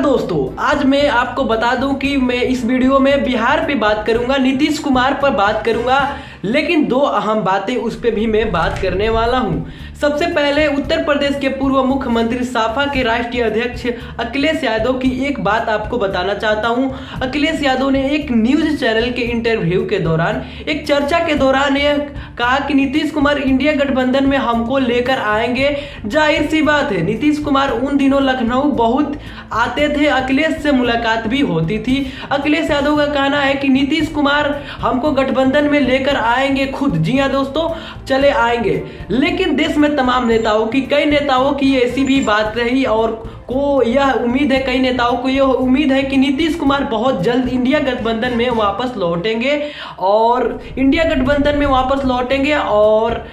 दोस्तों, आज मैं आपको बता दूं कि मैं इस वीडियो में बिहार पे बात करूंगा, नीतीश कुमार पर बात करूंगा, लेकिन दो अहम बातें उस पे भी मैं बात करने वाला हूं। सबसे पहले उत्तर प्रदेश के पूर्व मुख्यमंत्री सपा के राष्ट्रीय अध्यक्ष अखिलेश यादव की एक बात आपको बताना चाहता हूं। अखिलेश यादव ने एक न्यूज चैनल के इंटरव्यू के दौरान एक चर्चा के दौरान यह कहा कि नीतीश कुमार इंडिया गठबंधन में हमको लेकर आएंगे। जाहिर सी बात है, नीतीश कुमार उन दिनों लखनऊ बहुत आते थे, अखिलेश से मुलाकात भी होती थी। अखिलेश यादव का कहना है कि नीतीश कुमार हमको गठबंधन में लेकर आएंगे खुद। जी हाँ दोस्तों, चले आएंगे। लेकिन देश में तमाम नेताओं की, कई नेताओं की ऐसी भी बात रही और को यह उम्मीद है, कई नेताओं को यह उम्मीद है कि नीतीश कुमार बहुत जल्द इंडिया गठबंधन में वापस लौटेंगे और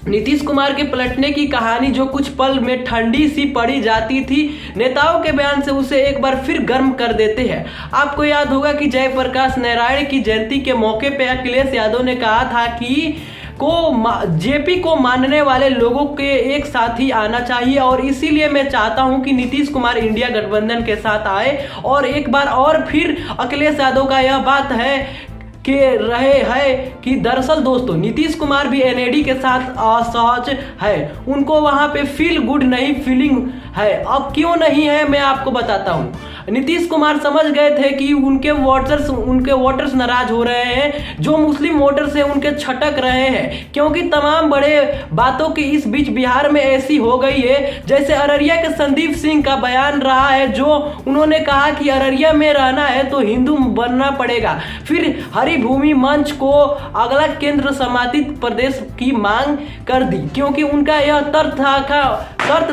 नीतीश कुमार के पलटने की कहानी जो कुछ पल में ठंडी सी पड़ी जाती थी, नेताओं के बयान से उसे एक बार फिर गर्म कर देते हैं। आपको याद होगा कि जयप्रकाश नारायण की जयंती के मौके पर अखिलेश यादव ने कहा था कि जेपी को मानने वाले लोगों के एक साथ ही आना चाहिए और इसीलिए मैं चाहता हूं कि नीतीश कुमार इंडिया गठबंधन के साथ आए। और एक बार और फिर अखिलेश यादव का यह बात है कि दरअसल दोस्तों नीतीश कुमार भी एनएडी के साथ असहज है, उनको वहां पे फील गुड नहीं फीलिंग है। अब क्यों नहीं है मैं आपको बताता हूं। नीतीश कुमार समझ गए थे कि उनके वोटर्स नाराज हो रहे हैं, जो मुस्लिम वोटर्स हैं उनके छटक रहे हैं, क्योंकि तमाम बड़े बातों की इस बीच बिहार में ऐसी हो गई है। जैसे अररिया के संदीप सिंह का बयान रहा है, जो उन्होंने कहा कि अररिया में रहना है तो हिंदू बनना पड़ेगा। फिर हरिभूमि मंच को अगला केंद्र समर्थित प्रदेश की मांग कर दी, क्योंकि उनका यह तर्क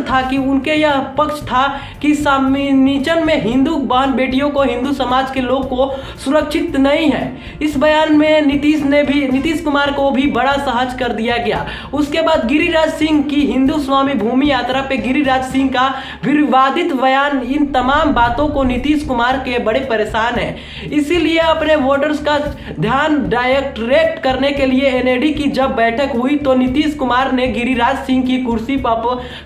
था कि उनके यह पक्ष था कि सामिनीचन में हिंदू बहन बेटियों को, हिंदू समाज के लोग को सुरक्षित नहीं है। इस बयान में नीतीश कुमार को भी बड़ा सहज कर दिया गया। उसके बाद गिरिराज सिंह की हिंदू स्वामी भूमि यात्रा पे गिरिराज सिंह का विवादित बयान, इन तमाम बातों को नीतीश कुमार के बड़े परेशान है। इसीलिए अपने वोटर्स का ध्यान डायरेक्ट करने के लिए एनएडी की जब बैठक हुई तो नीतीश कुमार ने गिरिराज सिंह की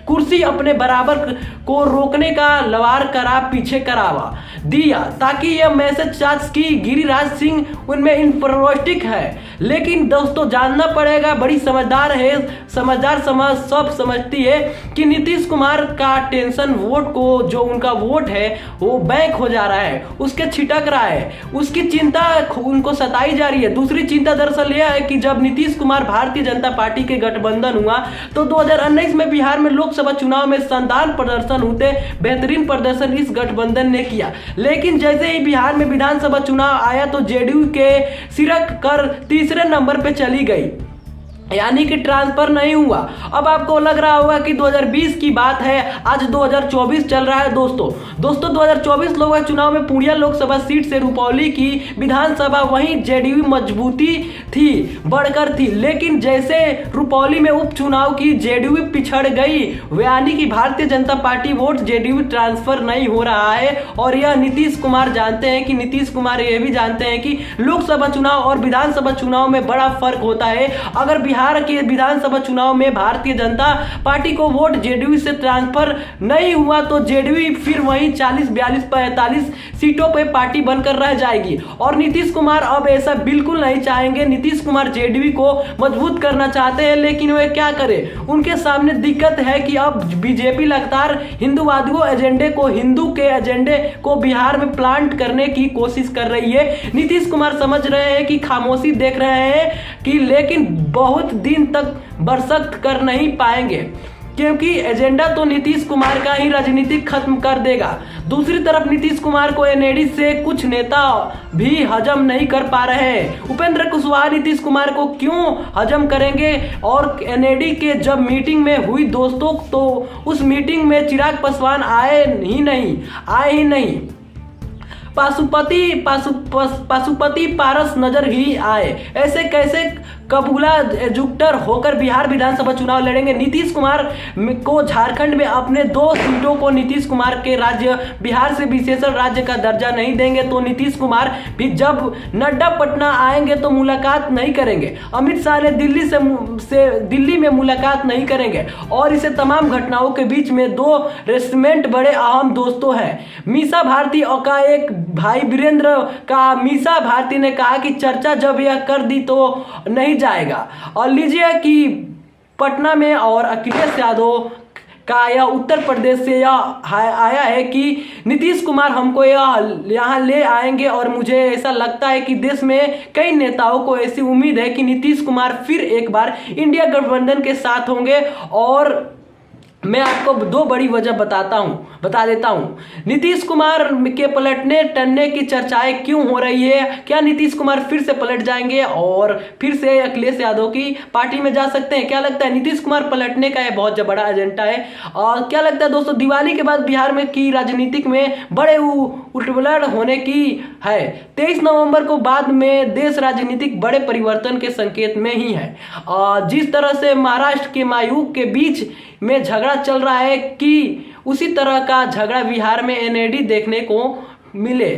कुर्सी अपने बराबर को रोकने का लवार पीछे करावा दिया, ताकि यह मैसेज चार्ज की गिरिराज सिंह उनमें इंट्रोवर्टिक है। लेकिन दोस्तों जानना पड़ेगा, बड़ी समझदार है, सब समझती है कि नीतीश कुमार का टेंशन वोट को, जो उनका वोट है वो बैंक हो जा रहा है, उसके छिटक रहा है, उसकी चिंता उनको सताई जा रही है। दूसरी चिंता दरअसल यह है कि जब नीतीश कुमार भारतीय जनता पार्टी के गठबंधन हुआ तो 2019 में बिहार में लोकसभा चुनाव में शानदार प्रदर्शन होते, बेहतरीन प्रदर्शन इस गठबंधन ने किया। लेकिन जैसे ही बिहार में विधानसभा चुनाव आया तो जेडीयू के सिरक कर तीसरे नंबर पे चली गई, यानी कि ट्रांसफर नहीं हुआ। अब आपको लग रहा होगा कि 2020 की बात है, आज 2024 चल रहा है। दोस्तों 2024 लोकसभा चुनाव में पूर्णिया लोकसभा सीट से रुपौली की विधानसभा वहीं जेडीयू मजबूती थी, बढ़कर थी। लेकिन जैसे रुपौली में उपचुनाव की जेडीयू पिछड़ गई, यानी कि Bharatiya Janata party vote JDU transfer नहीं हो रहा है। और यह नीतीश कुमार जानते हैं कि नीतीश कुमार ये भी जानते हैं कि लोकसभा चुनाव और विधानसभा चुनाव में बड़ा फर्क होता है। अगर बिहार के विधानसभा चुनाव में भारतीय जनता पार्टी को वोट जेडीयू से ट्रांसफर नहीं हुआ तो जेडीयू फिर वहीं 40, 42, 45 सीटों पर पार्टी बनकर रह जाएगी। और नीतीश कुमार अब ऐसा बिल्कुल नहीं चाहेंगे। नीतीश कुमार जेडीयू को मजबूत करना चाहते हैं, लेकिन वे क्या करें, उनके सामने दिक्कत है कि अब बीजेपी लगातार हिंदू के एजेंडे को बिहार में प्लांट करने की कोशिश कर रही है। नीतीश कुमार समझ रहे हैं कि खामोशी देख रहे हैं कि, लेकिन बहुत दिन तक बरसक कर नहीं पाएंगे, क्योंकि एजेंडा तो नीतीश कुमार का ही राजनीति खत्म कर देगा। दूसरी तरफ नीतीश कुमार को एनएडी से कुछ नेता भी हजम नहीं कर पा रहे हैं। उपेंद्र कुशवाहा नीतीश कुमार को क्यों हजम करेंगे? और एनएडी के जब मीटिंग में हुई दोस्तों, तो उस मीटिंग में चिराग पासवान आए ही नहीं। पाशुपति पारस नजर ही आए। ऐसे कैसे कबूला जुगटर होकर बिहार विधानसभा चुनाव लड़ेंगे। नीतीश कुमार को झारखंड में अपने 2 सीटों को नीतीश कुमार के राज्य बिहार से विशेष राज्य का दर्जा नहीं देंगे, तो नीतीश कुमार भी जब नड्डा पटना आएंगे तो मुलाकात नहीं करेंगे। अमित शाह ने दिल्ली में मुलाकात नहीं करेंगे और इसे तमाम घटनाओं के बीच में 2 रेस्टोरेंट बड़े अहम दोस्तों हैं। मीसा भारती और का एक भाई वीरेंद्र का मीसा भारती ने कहा कि चर्चा जब यह कर दी तो नहीं जाएगा। और लीजिए कि पटना में और अखिलेश यादव का यह उत्तर प्रदेश से यह आया है कि नीतीश कुमार हमको यहाँ ले आएंगे और मुझे ऐसा लगता है कि देश में कई नेताओं को ऐसी उम्मीद है कि नीतीश कुमार फिर एक बार इंडिया गठबंधन के साथ होंगे। और मैं आपको 2 बड़ी वजह बता देता हूँ नीतीश कुमार के पलटने टलने की चर्चाएं क्यों हो रही है। क्या नीतीश कुमार फिर से पलट जाएंगे और फिर से अखिलेश यादव की पार्टी में जा सकते हैं? क्या लगता है? नीतीश कुमार पलटने का यह बहुत बड़ा एजेंडा है। और क्या लगता है दोस्तों, दिवाली के बाद बिहार में की राजनीतिक में बड़े उलटपलट होने की है। 23 नवंबर को बाद में देश राजनीतिक बड़े परिवर्तन के संकेत में ही है। जिस तरह से महाराष्ट्र के मायूक के बीच में झगड़ा चल रहा है कि उसी तरह का झगड़ा बिहार में एनएडी देखने को मिले,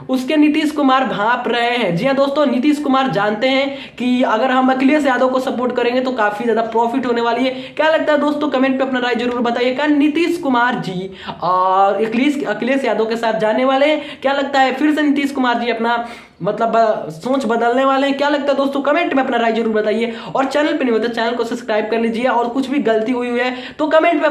उसके नीतीश कुमार भांप रहे हैं। जी हाँ दोस्तों, नीतीश कुमार जानते हैं कि अगर हम अखिलेश यादव को सपोर्ट करेंगे तो काफी ज्यादा प्रॉफिट होने वाली है। क्या लगता है दोस्तों, कमेंट पे अपना राय जरूर बताइएगा। नीतीश कुमार जी और अखिलेश यादव के साथ जाने वाले हैं? क्या लगता है फिर से नीतीश कुमार जी अपना सोच बदलने वाले हैं? क्या लगता है दोस्तों, कमेंट में अपना राय जरूर बताइए। और चैनल पे नहीं होता चैनल को सब्सक्राइब कर लीजिए और कुछ भी गलती हुई है तो कमेंट में